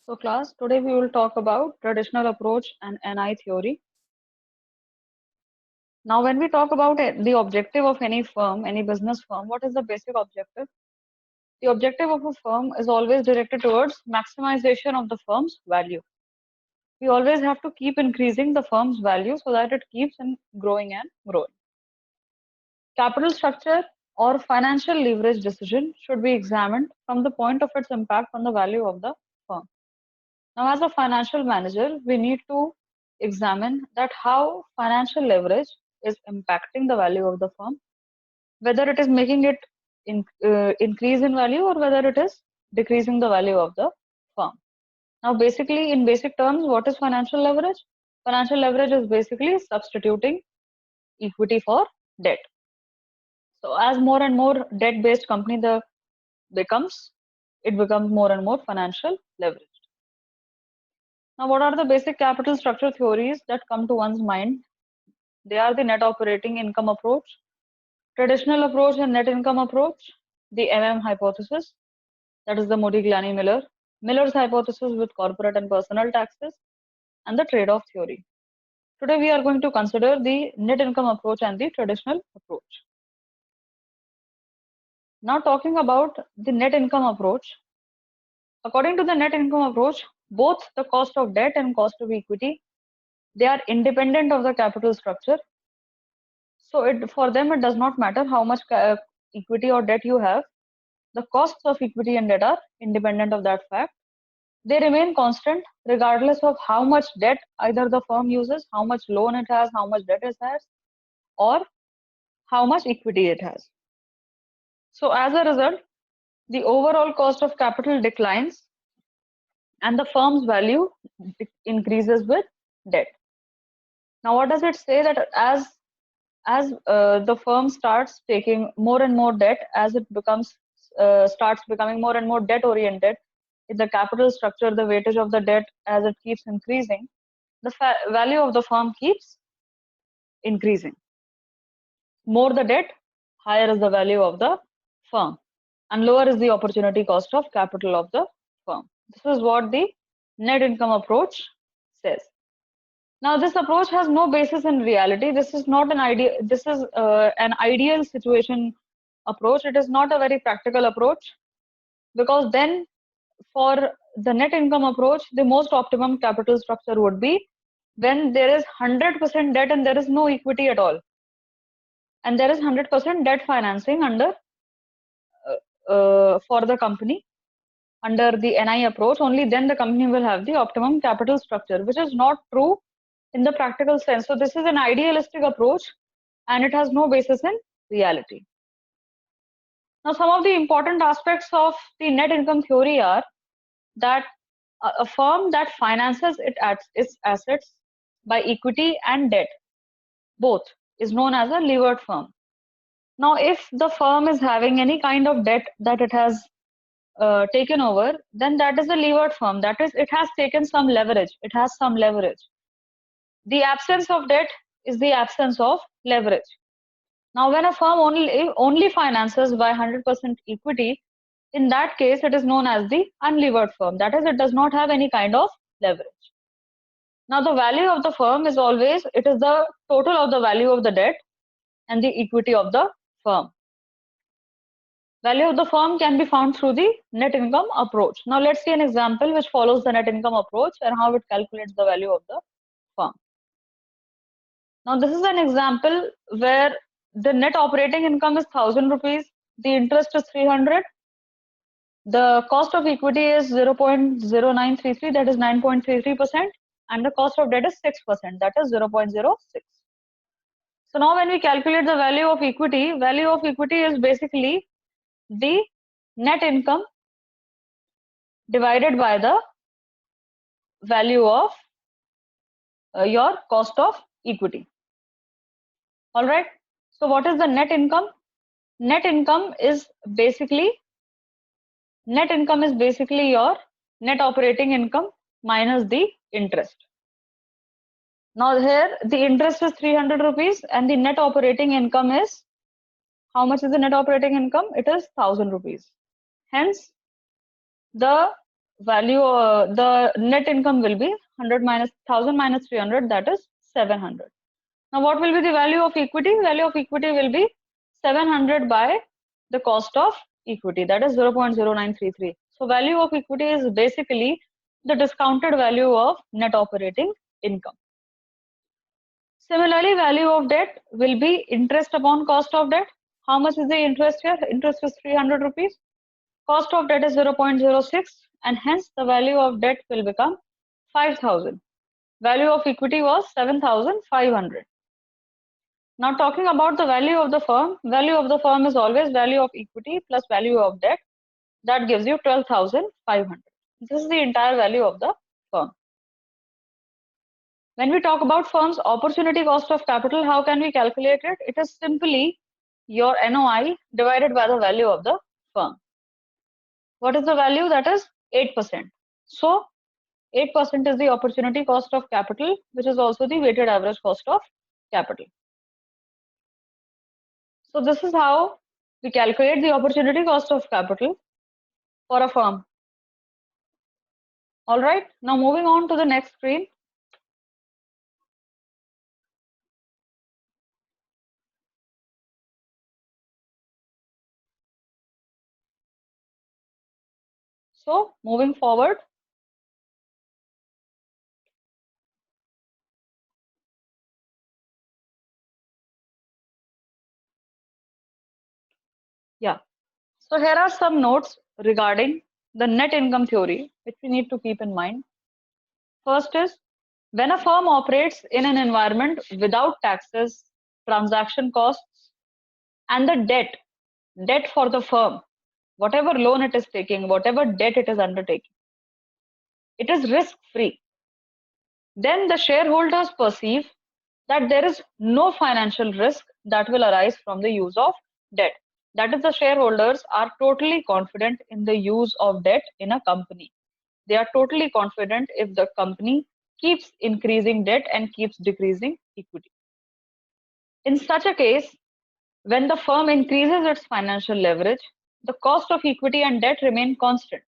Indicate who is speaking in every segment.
Speaker 1: So class, today we will talk about traditional approach and NI theory. Now, when we talk about the objective of any firm, any business firm, what is the basic objective? The objective of a firm is always directed towards maximization of the firm's value. We always have to keep increasing the firm's value so that it keeps on growing and growing. Capital structure or financial leverage decision should be examined from the point of its impact on the value of the firm. Now, as a financial manager, we need to examine that how financial leverage is impacting the value of the firm, whether it is making it increase in value or whether it is decreasing the value of the firm. Now, basically, in basic terms, what is financial leverage? Financial leverage is basically substituting equity for debt. So, as more and more debt-based company it becomes more and more financial leverage. Now, what are the basic capital structure theories that come to one's mind? They are the net operating income approach, traditional approach and net income approach, the hypothesis, that is the Modigliani-Miller, Miller's hypothesis with corporate and personal taxes, and the trade-off theory. Today we are going to consider the net income approach and the traditional approach. Now talking about the net income approach, according to the net income approach, both the cost of debt and cost of equity, they are independent of the capital structure. So for them, it does not matter how much equity or debt you have. The costs of equity and debt are independent of that fact. They remain constant regardless of how much debt either the firm uses, how much loan it has, how much debt it has, or how much equity it has. So as a result, the overall cost of capital declines and the firm's value increases with debt. Now, what does it say? That as the firm starts taking more and more debt, as it starts becoming more and more debt oriented, in the capital structure, the weightage of the debt as it keeps increasing, the value of the firm keeps increasing. More the debt, higher is the value of the firm, and lower is the opportunity cost of capital of the firm. This is what the net income approach says. Now, this approach has no basis in reality. This is not an idea. This is an ideal situation approach. It is not a very practical approach, because then for the net income approach, the most optimum capital structure would be when there is 100% debt and there is no equity at all, and there is 100% debt financing under for the company under the NI approach. Only then the company will have the optimum capital structure, which is not true in the practical sense. So this is an idealistic approach and it has no basis in reality. Now, some of the important aspects of the net income theory are that a firm that finances its assets by equity and debt, both, is known as a levered firm. Now, if the firm is having any kind of debt that it has taken over, then that is a levered firm. That is, it has taken some leverage. It has some leverage. The absence of debt is the absence of leverage. Now, when a firm only finances by 100% equity, in that case, it is known as the unlevered firm. That is, it does not have any kind of leverage. Now, the value of the firm is always, it is the total of the value of the debt and the equity of the firm. Value of the firm can be found through the net income approach. Now, let's see an example which follows the net income approach and how it calculates the value of the firm. Now, this is an example where the net operating income is 1,000 rupees, the interest is 300, the cost of equity is 0.0933, that is 9.33%, and the cost of debt is 6%, that is 0.06. So now when we calculate the value of equity is basically the net income divided by the value of your cost of equity. All right. So what is the net income? Net income is basically your net operating income minus the interest. Now here the interest is 300 rupees and the net operating income is, how much is the net operating income? It is 1,000 rupees. Hence, the value, the net income will be 100 minus 1000 minus 300, that is 700. Now, what will be the value of equity? Value of equity will be 700 by the cost of equity, that is 0.0933. So, value of equity is basically the discounted value of net operating income. Similarly, value of debt will be interest upon cost of debt. How much is the interest here? Interest is 300 rupees. Cost of debt is 0.06, and hence the value of debt will become 5,000. Value of equity was 7,500. Now, talking about the value of the firm is always value of equity plus value of debt. That gives you 12,500. This is the entire value of the firm. When we talk about firm's opportunity cost of capital, how can we calculate it? It is simply your NOI divided by the value of the firm. What is the value? That is 8%. So 8% is the opportunity cost of capital, which is also the weighted average cost of capital. So this is how we calculate the opportunity cost of capital for a firm. All right, now moving on to the next screen. So moving forward, yeah. So here are some notes regarding the net income theory, which we need to keep in mind. First is, when a firm operates in an environment without taxes, transaction costs, and the debt for the firm, whatever loan it is taking, whatever debt it is undertaking, it is risk-free. Then the shareholders perceive that there is no financial risk that will arise from the use of debt. That is, the shareholders are totally confident in the use of debt in a company. They are totally confident if the company keeps increasing debt and keeps decreasing equity. In such a case, when the firm increases its financial leverage, the cost of equity and debt remain constant.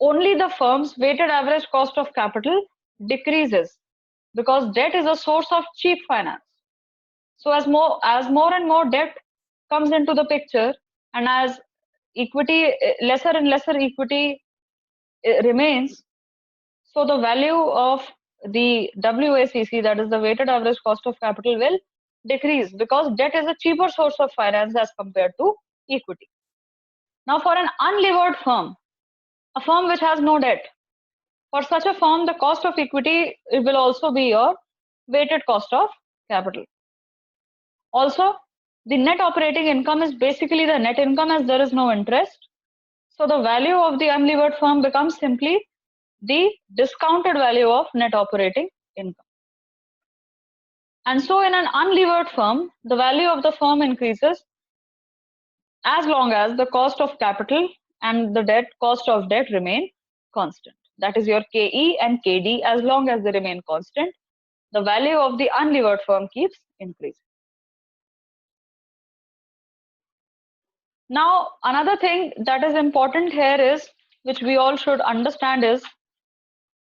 Speaker 1: Only the firm's weighted average cost of capital decreases because debt is a source of cheap finance. So as more and more debt comes into the picture, and as equity, lesser and lesser equity remains, so the value of the WACC, that is the weighted average cost of capital, will decrease because debt is a cheaper source of finance as compared to equity. Now, for an unlevered firm, a firm which has no debt, for such a firm, the cost of equity will also be your weighted cost of capital. Also, the net operating income is basically the net income as there is no interest. So the value of the unlevered firm becomes simply the discounted value of net operating income. And so in an unlevered firm, the value of the firm increases as long as the cost of capital and the debt cost of debt remain constant. That is your KE and KD. As long as they remain constant, the value of the unlevered firm keeps increasing. Now, another thing that is important here is, which we all should understand, is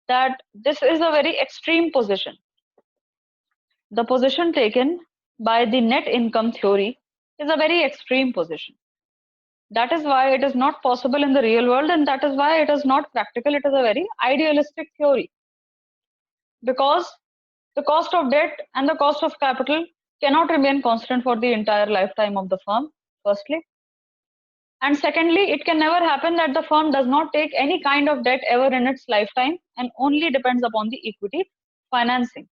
Speaker 1: that this is a very extreme position. The position taken by the net income theory is a very extreme position. That is why it is not possible in the real world, and that is why it is not practical. It is a very idealistic theory. Because the cost of debt and the cost of capital cannot remain constant for the entire lifetime of the firm, firstly. And secondly, it can never happen that the firm does not take any kind of debt ever in its lifetime and only depends upon the equity financing.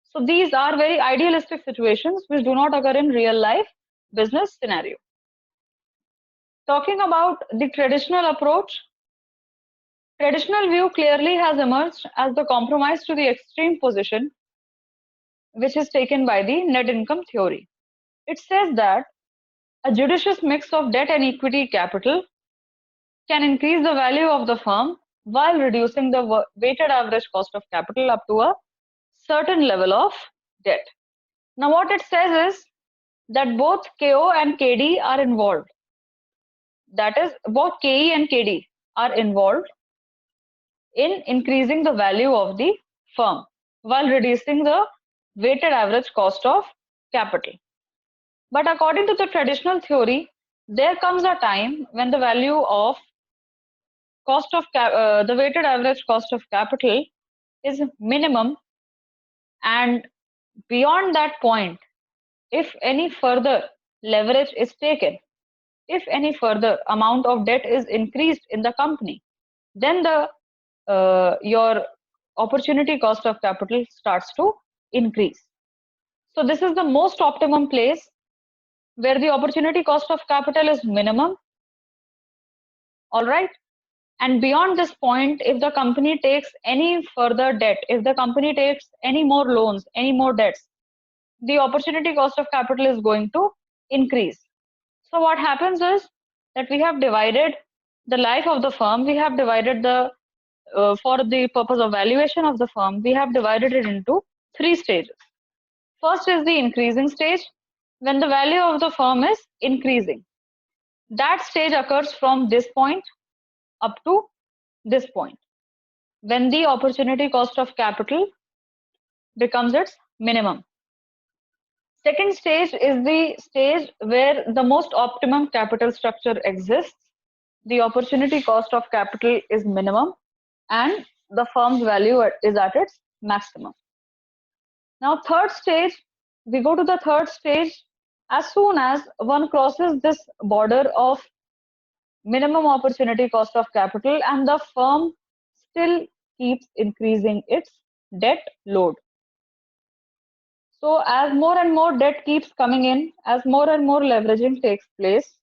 Speaker 1: So these are very idealistic situations which do not occur in real life business scenario. Talking about the traditional approach, traditional view clearly has emerged as the compromise to the extreme position which is taken by the net income theory. It says that a judicious mix of debt and equity capital can increase the value of the firm while reducing the weighted average cost of capital up to a certain level of debt. Now, what it says is that both KO and KD are involved. That is, both KE and KD are involved in increasing the value of the firm while reducing the weighted average cost of capital. But according to the traditional theory, there comes a time when the value of the weighted average cost of capital is minimum, and beyond that point, if any further leverage is taken, if any further amount of debt is increased in the company, then the your opportunity cost of capital starts to increase. So this is the most optimum place where the opportunity cost of capital is minimum. All right. And beyond this point, if the company takes any further debt, if the company takes any more loans, any more debts, the opportunity cost of capital is going to increase. So what happens is that we have divided the life of the firm, we have divided for the purpose of valuation of the firm, we have divided it into three stages. First is the increasing stage, when the value of the firm is increasing. That stage occurs from this point up to this point, when the opportunity cost of capital becomes its minimum. Second stage is the stage where the most optimum capital structure exists. The opportunity cost of capital is minimum and the firm's value is at its maximum. Now, third stage, we go to the third stage as soon as one crosses this border of minimum opportunity cost of capital and the firm still keeps increasing its debt load. So as more and more debt keeps coming in, as more and more leveraging takes place,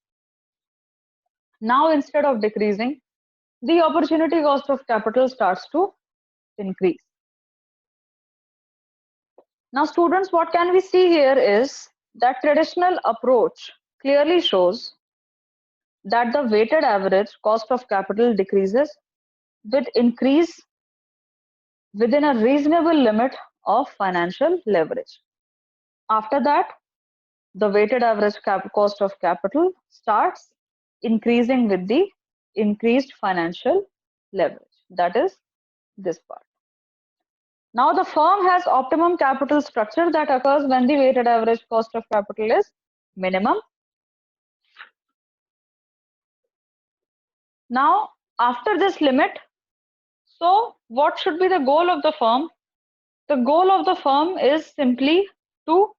Speaker 1: now instead of decreasing, the opportunity cost of capital starts to increase. Now students, what can we see here is that traditional approach clearly shows that the weighted average cost of capital decreases with increase within a reasonable limit of financial leverage. After that, the weighted average cost of capital starts increasing with the increased financial leverage. That is this part. Now the firm has optimum capital structure that occurs when the weighted average cost of capital is minimum. Now after this limit, so what should be the goal of the firm? The goal of the firm is simply to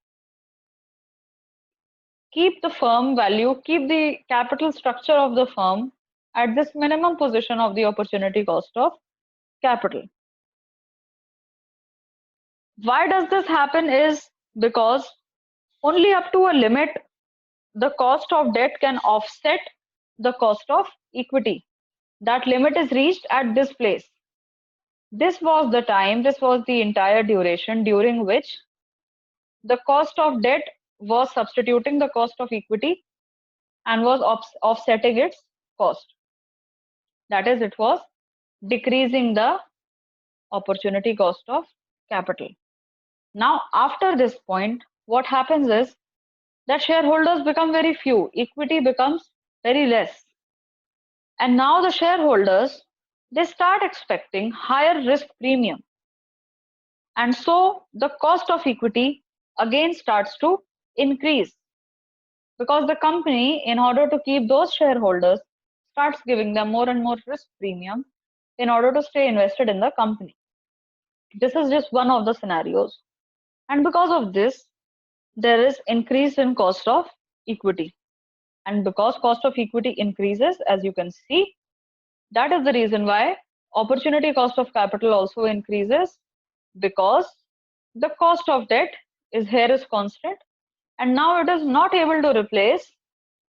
Speaker 1: keep the firm value, keep the capital structure of the firm at this minimum position of the opportunity cost of capital. Why does this happen is because only up to a limit the cost of debt can offset the cost of equity. That limit is reached at this place. This was the time, this was the entire duration during which the cost of debt was substituting the cost of equity and was offsetting its cost. That is, it was decreasing the opportunity cost of capital. Now, after this point, what happens is that shareholders become very few, equity becomes very less. And now the shareholders, they start expecting higher risk premium. And so the cost of equity again starts to increase because the company, in order to keep those shareholders, starts giving them more and more risk premium in order to stay invested in the company. This is just one of the scenarios. And because of this, there is increase in cost of equity. And because cost of equity increases, as you can see, that is the reason why opportunity cost of capital also increases, because the cost of debt is here is constant and now it is not able to replace,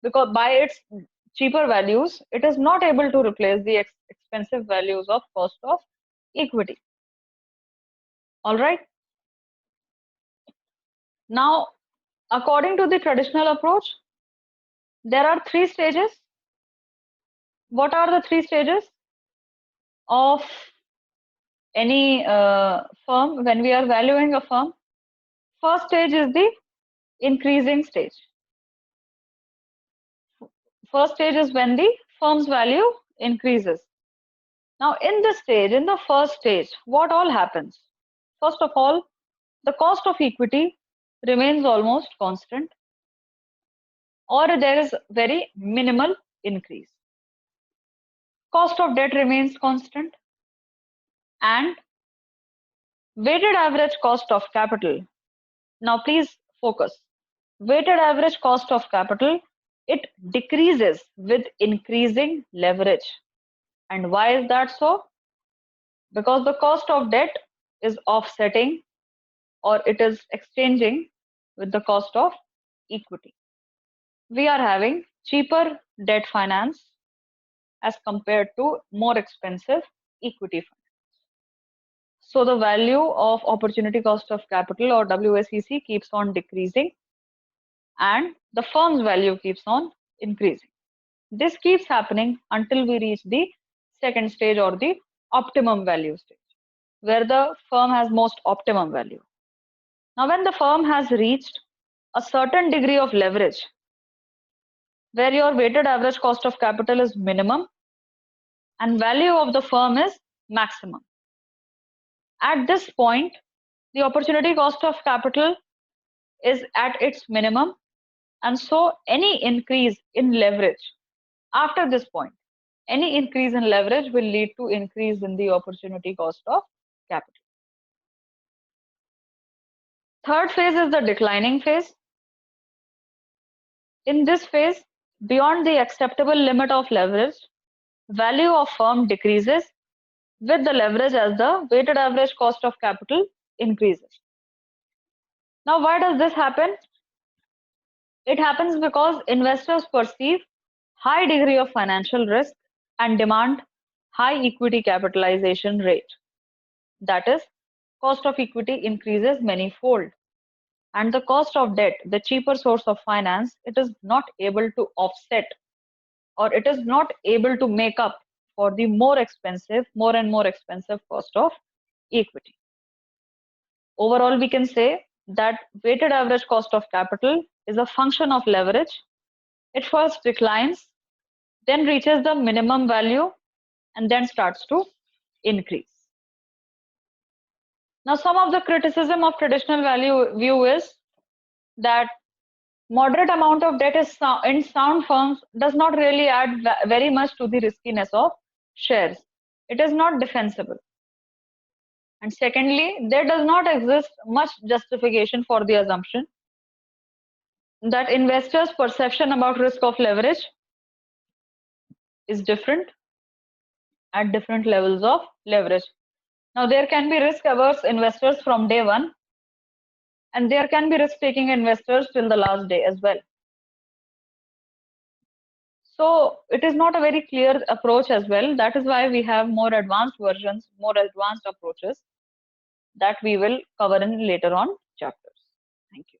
Speaker 1: because by its cheaper values, it is not able to replace the expensive values of cost of equity. All right. Now, according to the traditional approach, there are three stages. What are the three stages of any firm when we are valuing a firm? First stage is the increasing stage. First stage is when the firm's value increases. Now, in this stage, in the first stage, what all happens? First of all, the cost of equity remains almost constant, or there is very minimal increase. Cost of debt remains constant, and weighted average cost of capital. Now, please focus. Weighted average cost of capital, it decreases with increasing leverage. And why is that so? Because the cost of debt is offsetting, or it is exchanging with the cost of equity. We are having cheaper debt finance as compared to more expensive equity finance. So the value of opportunity cost of capital, or WACC, keeps on decreasing, and the firm's value keeps on increasing. This keeps happening until we reach the second stage, or the optimum value stage, where the firm has most optimum value. Now, when the firm has reached a certain degree of leverage, where your weighted average cost of capital is minimum and value of the firm is maximum. At this point, the opportunity cost of capital is at its minimum, and so any increase in leverage after this point, any increase in leverage will lead to increase in the opportunity cost of capital. Third phase is the declining phase. In this phase, beyond the acceptable limit of leverage, value of firm decreases with the leverage as the weighted average cost of capital increases. Now, why does this happen? It happens because investors perceive high degree of financial risk and demand high equity capitalization rate. That is, cost of equity increases many-fold. And the cost of debt, the cheaper source of finance, it is not able to offset, or it is not able to make up for the more and more expensive cost of equity. Overall, we can say that weighted average cost of capital is a function of leverage. It first declines, then reaches the minimum value, and then starts to increase. Now, some of the criticism of traditional value view is that moderate amount of debt is in sound firms does not really add very much to the riskiness of shares. It is not defensible. And secondly, there does not exist much justification for the assumption that investors' perception about risk of leverage is different at different levels of leverage. Now, there can be risk-averse investors from day one, and there can be risk-taking investors till the last day as well. So it is not a very clear approach as well. That is why we have more advanced versions, more advanced approaches that we will cover in later on chapters. Thank you.